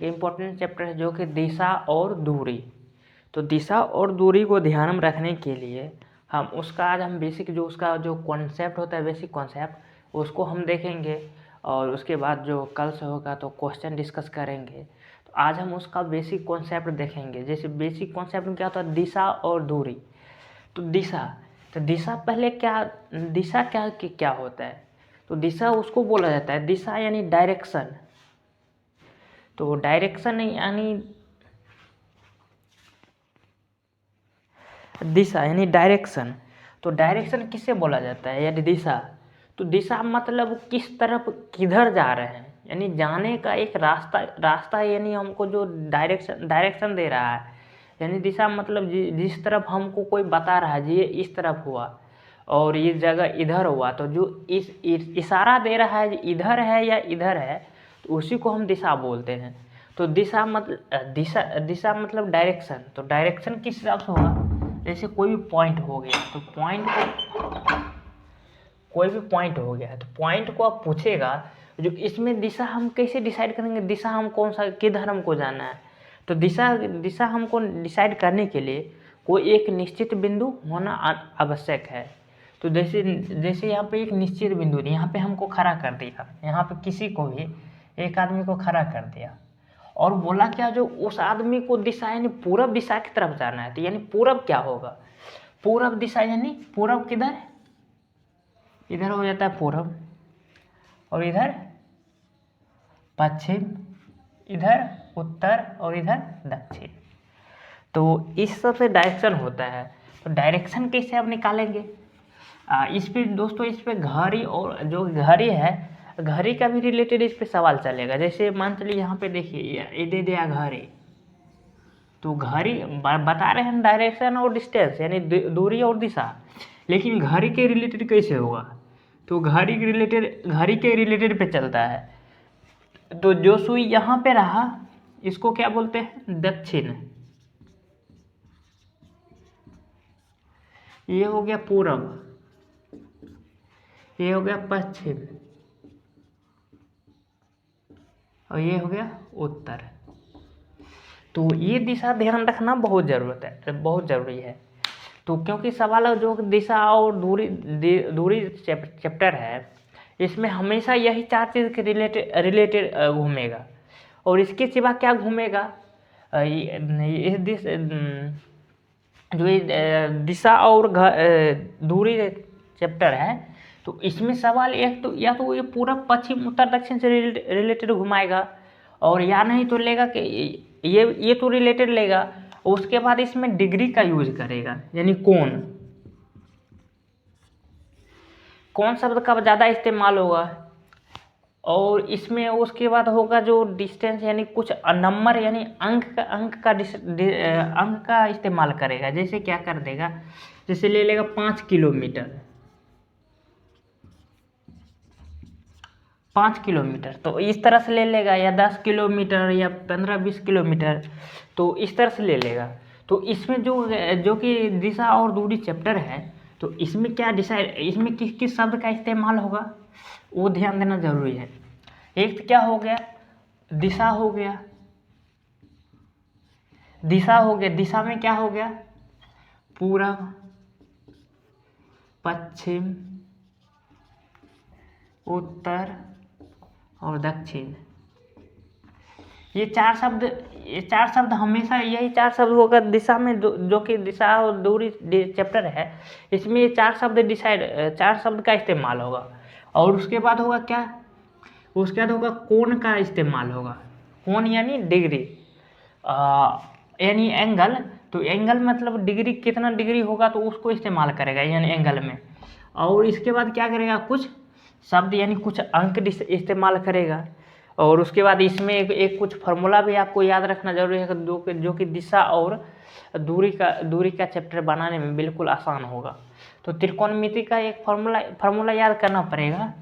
एक important chapter है जो कि दिशा और दूरी। तो दिशा और दूरी को ध्यान में रखने के लिए हम उसका आज हम बेसिक जो उसका जो कॉन्सेप्ट होता है, बेसिक कॉन्सेप्ट, उसको हम देखेंगे और उसके बाद जो कल से होगा तो क्वेश्चन डिस्कस करेंगे। तो आज हम उसका बेसिक कॉन्सेप्ट देखेंगे। जैसे बेसिक कॉन्सेप्ट में क्या होता है, दिशा और दूरी। तो दिशा पहले दिशा क्या होता है, तो दिशा उसको बोला जाता है, दिशा यानी डायरेक्शन। तो डायरेक्शन यानी दिशा यानी डायरेक्शन। तो डायरेक्शन किससे बोला जाता है, यानी दिशा। तो दिशा मतलब किस तरफ किधर जा रहे हैं, यानी जाने का एक रास्ता यानी हमको जो डायरेक्शन दे रहा है। यानी दिशा मतलब जिस तरफ हमको कोई बता रहा है, ये इस तरफ हुआ और ये जगह इधर हुआ, तो जो इशारा दे रहा है इधर है या इधर है, तो उसी को हम दिशा बोलते हैं। तो दिशा मतलब डायरेक्शन। तो डायरेक्शन किस हिसाब से होगा, जैसे कोई भी पॉइंट हो गया, तो पॉइंट को आप पूछेगा जो इसमें दिशा हम कैसे डिसाइड करेंगे, दिशा हम कौन सा किधर हमको जाना है। तो दिशा हमको डिसाइड करने के लिए कोई एक निश्चित बिंदु होना आवश्यक है। तो जैसे यहाँ पे एक निश्चित बिंदु नहीं, यहाँ पे हमको खड़ा कर दिया, यहाँ पे किसी को भी एक आदमी को खड़ा कर दिया और बोला क्या, जो उस आदमी को दिशा यानी पूरब दिशा की तरफ जाना है। तो यानी पूरब क्या होगा, पूरब दिशा यानी पूरब किधर, इधर हो जाता है पूरब, और इधर पश्चिम, इधर उत्तर और इधर दक्षिण। तो इस सब से डायरेक्शन होता है। तो डायरेक्शन कैसे आप निकालेंगे, इस पे दोस्तों, इस पे घड़ी और जो घड़ी है, घड़ी का भी रिलेटेड इस पे सवाल चलेगा। जैसे मान चलिए यहाँ पे देखिए ये दे दिया घड़ी, तो घड़ी बता रहे हैं डायरेक्शन और डिस्टेंस यानी दूरी और दिशा, लेकिन घड़ी के रिलेटेड कैसे होगा, तो घड़ी के रिलेटेड पे चलता है। तो जो सुई यहाँ पे रहा इसको क्या बोलते हैं, दक्षिण। ये हो गया पूरब, ये हो गया पश्चिम और ये हो गया उत्तर। तो ये दिशा ध्यान रखना बहुत ज़रूरी है। तो क्योंकि सवाल जो दिशा और दूरी चैप्टर है, इसमें हमेशा यही चार चीज़ के रिलेटेड घूमेगा, और इसके सिवा क्या घूमेगा, जो दिशा और दूरी चैप्टर है, तो इसमें सवाल एक तो या तो ये पूरा पश्चिम उत्तर दक्षिण से रिलेटेड घुमाएगा, और या नहीं तो लेगा कि ये तो रिलेटेड लेगा। उसके बाद इसमें डिग्री का यूज करेगा, यानी कौन शब्द का ज़्यादा इस्तेमाल होगा, और इसमें उसके बाद होगा जो डिस्टेंस यानी कुछ नंबर यानी अंक का इस्तेमाल करेगा। जैसे क्या कर देगा, जैसे ले लेगा 5 किलोमीटर, 5 किलोमीटर, तो इस तरह से ले लेगा, या 10 किलोमीटर या 15-20 किलोमीटर, तो इस तरह से ले लेगा। तो इसमें जो कि दिशा और दूरी चैप्टर है, तो इसमें क्या डिसाइड, इसमें किस शब्द का इस्तेमाल होगा वो ध्यान देना जरूरी है। एक तो क्या हो गया, दिशा हो गया, दिशा में क्या हो गया, पूरब, पश्चिम, उत्तर और दक्षिण। ये चार शब्द हमेशा यही 4 शब्द होगा दिशा में, जो कि दिशा और दूरी चैप्टर है, इसमें ये 4 शब्द का इस्तेमाल होगा। और उसके बाद होगा क्या, उसके बाद होगा कोण का इस्तेमाल होगा। कोण यानी डिग्री, यानी एंगल। तो एंगल मतलब डिग्री, कितना डिग्री होगा तो उसको इस्तेमाल करेगा यानी एंगल में। और इसके बाद क्या करेगा, कुछ शब्द यानी कुछ अंक इस्तेमाल करेगा। और उसके बाद इसमें एक कुछ फार्मूला भी आपको याद रखना जरूरी है, जो कि दिशा और दूरी का चैप्टर बनाने में बिल्कुल आसान होगा। तो त्रिकोणमिति का एक फार्मूला याद करना पड़ेगा।